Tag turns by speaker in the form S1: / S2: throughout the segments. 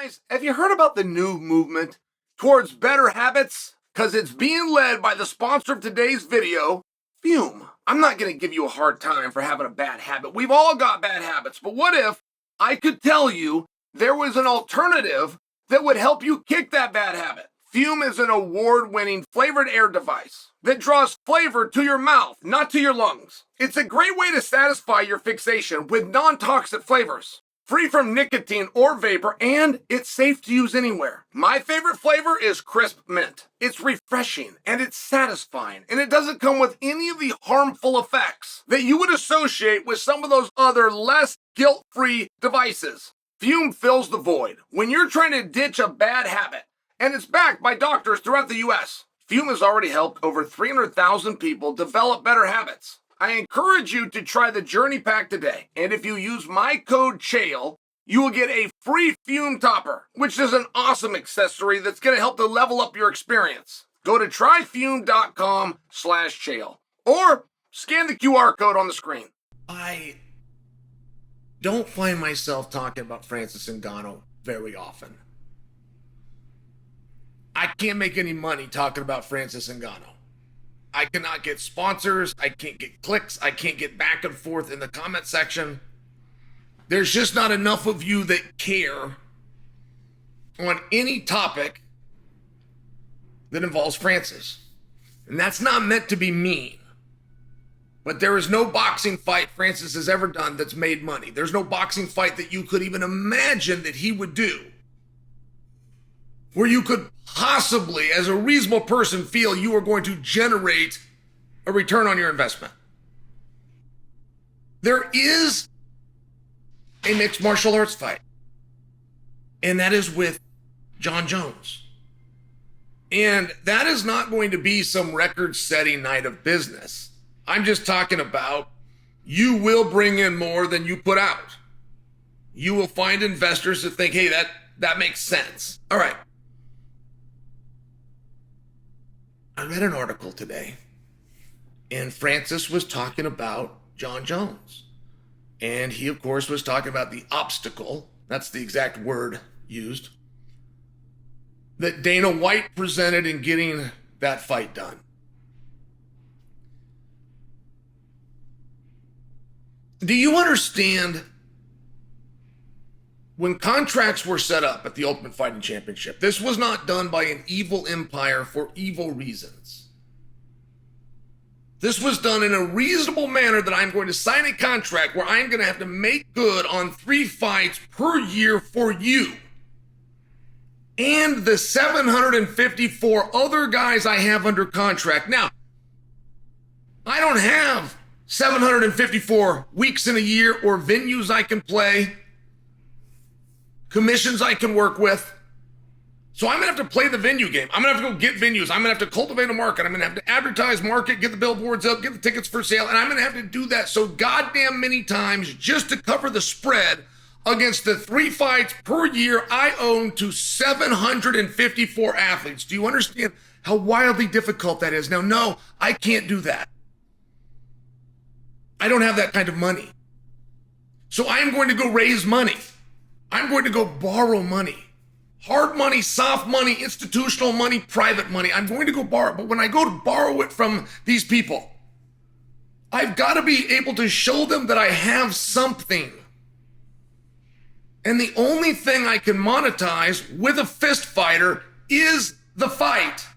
S1: Guys, have you heard about the new movement towards better habits? Because it's being led by the sponsor of today's video, Fume. I'm not going to give you a hard time for having a bad habit. We've all got bad habits, but what if I could tell you there was an alternative that would help you kick that bad habit? Fume is an award-winning flavored air device that draws flavor to your mouth, not to your lungs. It's a great way to satisfy your fixation with non-toxic flavors, free from nicotine or vapor, and it's safe to use anywhere. My favorite flavor is crisp mint. It's refreshing and it's satisfying, and it doesn't come with any of the harmful effects that you would associate with some of those other less guilt-free devices. Fume fills the void when you're trying to ditch a bad habit, and it's backed by doctors throughout the U.S. Fume has already helped over 300,000 people develop better habits. I encourage you to try the Journey Pack today, and if you use my code Chael, you will get a free Fume topper, which is an awesome accessory that's going to help to level up your experience. Go to tryfume.com/Chael, or scan the QR code on the screen. I don't find myself talking about Francis Ngannou very often. I can't make any money talking about Francis Ngannou. I cannot get sponsors, I can't get clicks, I can't get back and forth in the comment section. There's just not enough of you that care on any topic that involves Francis. And that's not meant to be mean. But there is no boxing fight Francis has ever done that's made money. There's no boxing fight that you could even imagine that he would do where you could possibly, as a reasonable person, feel you are going to generate a return on your investment. There is a mixed martial arts fight, and that is with Jon Jones. And that is not going to be some record-setting night of business. I'm just talking about you will bring in more than you put out. You will find investors that think, hey, that makes sense. All right. I read an article today, and Francis was talking about Jon Jones. And he, of course, was talking about the obstacle, that's the exact word used, that Dana White presented in getting that fight done. Do you understand when contracts were set up at the Ultimate Fighting Championship, this was not done by an evil empire for evil reasons. This was done in a reasonable manner that I'm going to sign a contract where I'm going to have to make good on 3 fights per year for you. And the 754 other guys I have under contract. Now, I don't have 754 weeks in a year or venues I can play, commissions I can work with. So I'm going to have to play the venue game. I'm going to have to go get venues. I'm going to have to cultivate a market. I'm going to have to advertise, market, get the billboards up, get the tickets for sale. And I'm going to have to do that so goddamn many times just to cover the spread against the 3 fights per year I own to 754 athletes. Do you understand how wildly difficult that is? Now, no, I can't do that. I don't have that kind of money. So I am going to go raise money. I'm going to go borrow money. Hard money, soft money, institutional money, private money. I'm going to go borrow. But when I go to borrow it from these people, I've got to be able to show them that I have something. And the only thing I can monetize with a fist fighter is the fight.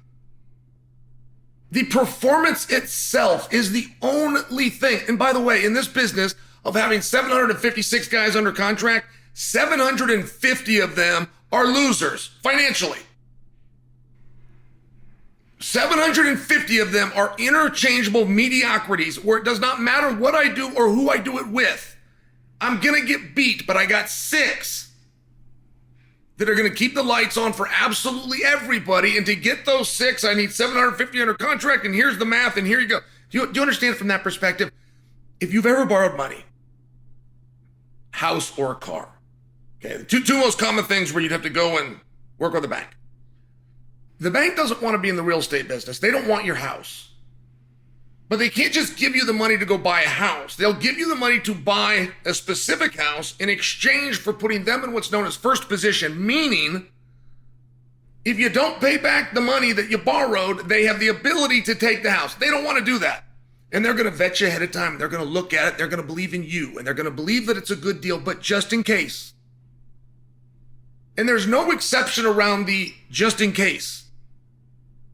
S1: The performance itself is the only thing. And by the way, in this business of having 756 guys under contract, 750 of them are losers financially. 750 of them are interchangeable mediocrities where it does not matter what I do or who I do it with. I'm going to get beat, but I got 6 that are going to keep the lights on for absolutely everybody. And to get those 6, I need 750 under contract, and here's the math, and here you go. Do you understand from that perspective? If you've ever borrowed money, house or a car, okay, the two most common things where you'd have to go and work with the bank. The bank doesn't want to be in the real estate business. They don't want your house. But they can't just give you the money to go buy a house. They'll give you the money to buy a specific house in exchange for putting them in what's known as first position, meaning if you don't pay back the money that you borrowed, they have the ability to take the house. They don't want to do that. And they're going to vet you ahead of time. They're going to look at it. They're going to believe in you. And they're going to believe that it's a good deal, but just in case. And there's no exception around the just in case.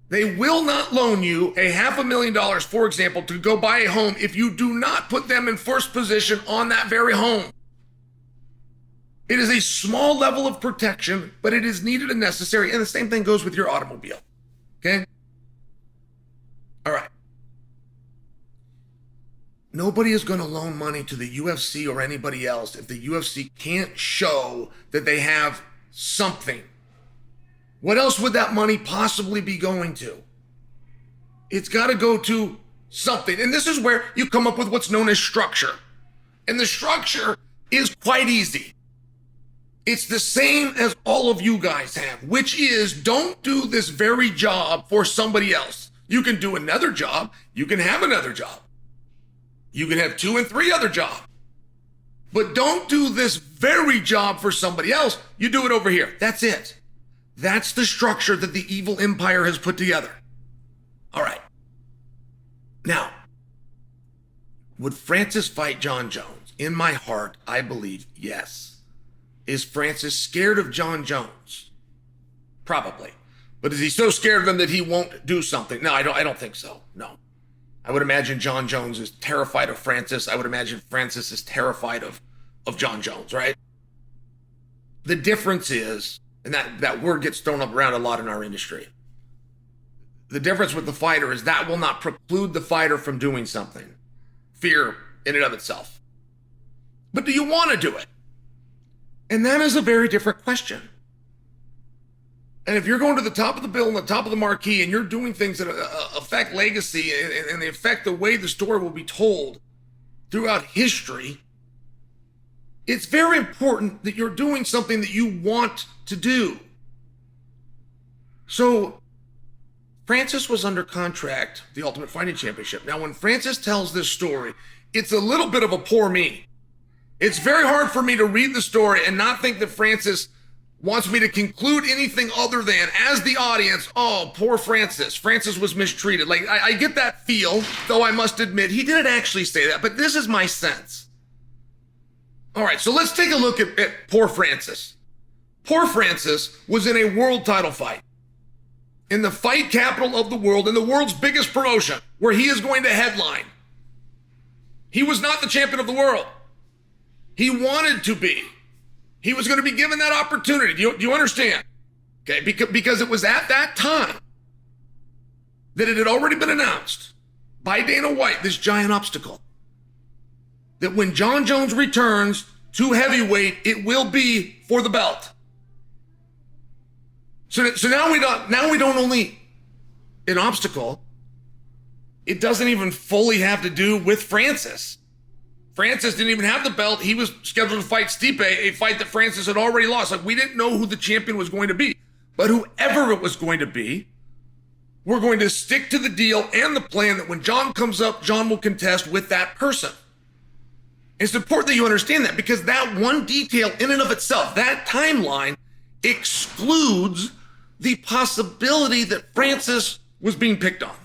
S1: They will not loan you a $500,000, for example, to go buy a home if you do not put them in first position on that very home. It is a small level of protection, but it is needed and necessary. And the same thing goes with your automobile. Okay? All right. Nobody is going to loan money to the UFC or anybody else if the UFC can't show that they have something. What else would that money possibly be going to? It's got to go to something. And this is where you come up with what's known as structure. And the structure is quite easy. It's the same as all of you guys have, which is don't do this very job for somebody else. You can do another job. You can have another job. You can have 2 and 3 other jobs. But don't do this very job for somebody else. You do it over here. That's it. That's the structure that the evil empire has put together. All right. Now, would Francis fight Jon Jones? In my heart, I believe yes. Is Francis scared of Jon Jones? Probably. But is he so scared of him that he won't do something? No, I don't think so. No. I would imagine Jon Jones is terrified of Francis. I would imagine Francis is terrified of Jon Jones, right? The difference is, and that word gets thrown up around a lot in our industry. The difference with the fighter is that will not preclude the fighter from doing something. Fear in and of itself. But do you want to do it? And that is a very different question. And if you're going to the top of the bill and the top of the marquee and you're doing things that affect legacy and they affect the way the story will be told throughout history, it's very important that you're doing something that you want to do. So Francis was under contract, the Ultimate Fighting Championship. Now, when Francis tells this story, it's a little bit of a poor me. It's very hard for me to read the story and not think that Francis wants me to conclude anything other than, as the audience, oh, poor Francis. Francis was mistreated. Like, I get that feel, though I must admit, he didn't actually say that, but this is my sense. All right, so let's take a look at poor Francis. Poor Francis was in a world title fight, in the fight capital of the world, in the world's biggest promotion, where he is going to headline. He was not the champion of the world. He wanted to be. He was going to be given that opportunity. Do you understand? Okay, because it was at that time that it had already been announced by Dana White, this giant obstacle, that when Jon Jones returns to heavyweight, it will be for the belt. So now we don't only an obstacle. It doesn't even fully have to do with Francis. Francis didn't even have the belt. He was scheduled to fight Stipe, a fight that Francis had already lost. Like, we didn't know who the champion was going to be. But whoever it was going to be, we're going to stick to the deal and the plan that when Jon comes up, Jon will contest with that person. It's important that you understand that, because that one detail in and of itself, that timeline, excludes the possibility that Francis was being picked on.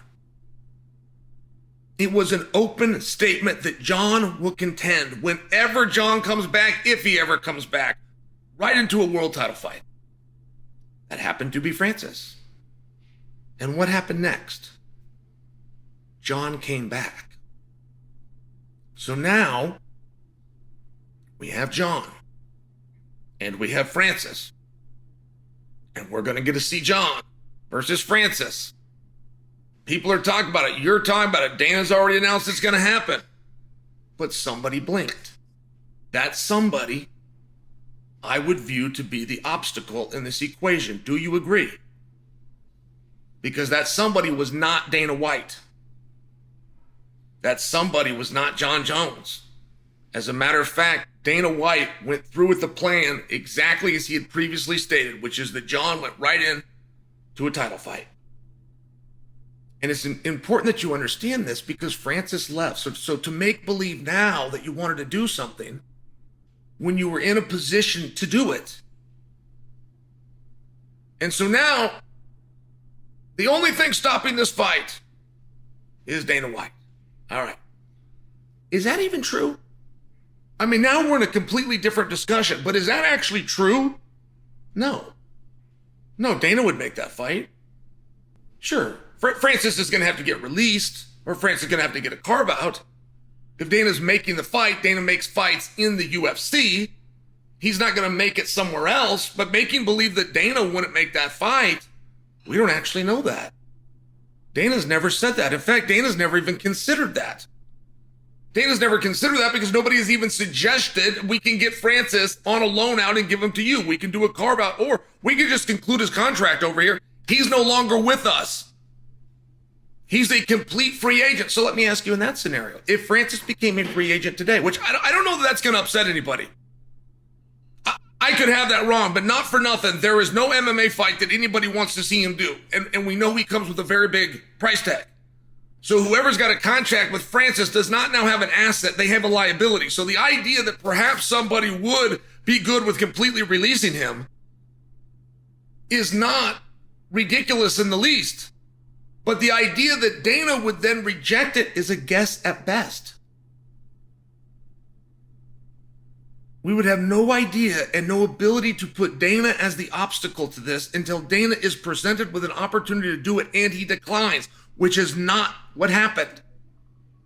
S1: It was an open statement that Jon will contend whenever Jon comes back, if he ever comes back, right into a world title fight. That happened to be Francis. And what happened next? Jon came back. So now we have Jon and we have Francis. And we're going to get to see Jon versus Francis. People are talking about it. You're talking about it. Dana's already announced it's going to happen. But somebody blinked. That somebody I would view to be the obstacle in this equation. Do you agree? Because that somebody was not Dana White. That somebody was not Jon Jones. As a matter of fact, Dana White went through with the plan exactly as he had previously stated, which is that Jon went right in to a title fight. And it's important that you understand this because Francis left. So to make believe now that you wanted to do something when you were in a position to do it. And so now, the only thing stopping this fight is Dana White. All right. Is that even true? I mean, now we're in a completely different discussion, but is that actually true? No. No, Dana would make that fight. Sure. Francis is going to have to get released, or Francis is going to have to get a carve out. If Dana's making the fight, Dana makes fights in the UFC. He's not going to make it somewhere else, but making believe that Dana wouldn't make that fight, we don't actually know that. Dana's never said that. In fact, Dana's never even considered that. Dana's never considered that because nobody has even suggested we can get Francis on a loan out and give him to you. We can do a carve out, or we can just conclude his contract over here. He's no longer with us. He's a complete free agent. So let me ask you in that scenario, if Francis became a free agent today, which I don't know that that's going to upset anybody. I could have that wrong, but not for nothing. There is no MMA fight that anybody wants to see him do. And we know he comes with a very big price tag. So whoever's got a contract with Francis does not now have an asset. They have a liability. So the idea that perhaps somebody would be good with completely releasing him is not ridiculous in the least. But the idea that Dana would then reject it is a guess at best. We would have no idea and no ability to put Dana as the obstacle to this until Dana is presented with an opportunity to do it and he declines, which is not what happened.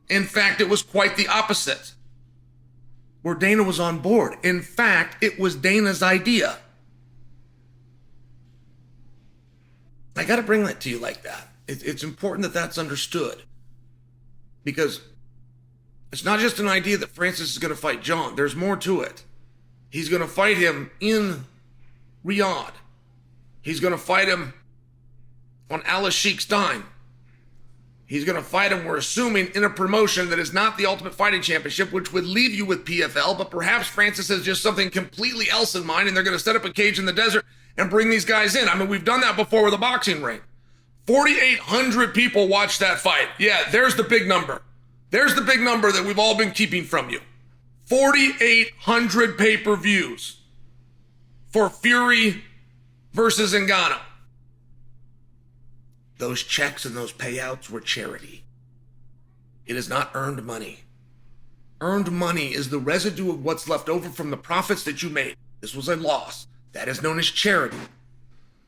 S1: In fact, it was quite the opposite, where Dana was on board. In fact, it was Dana's idea. I got to bring that to you like that. It's important that that's understood, because it's not just an idea that Francis is going to fight Jon. There's more to it. He's going to fight him in Riyadh. He's going to fight him on Al Sheikh's dime. He's going to fight him, we're assuming, in a promotion that is not the Ultimate Fighting Championship, which would leave you with PFL, but perhaps Francis has just something completely else in mind, and they're going to set up a cage in the desert and bring these guys in. I mean, we've done that before with a boxing ring. 4,800 people watched that fight. Yeah, there's the big number. There's the big number that we've all been keeping from you. 4,800 pay-per-views for Fury versus Ngannou. Those checks and those payouts were charity. It is not earned money. Earned money is the residue of what's left over from the profits that you made. This was a loss. That is known as charity.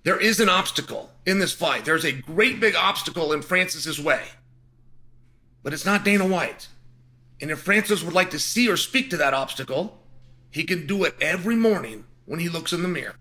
S1: There is an obstacle in this fight. There's a great big obstacle in Francis's way. But it's not Dana White. And if Francis would like to see or speak to that obstacle, he can do it every morning when he looks in the mirror.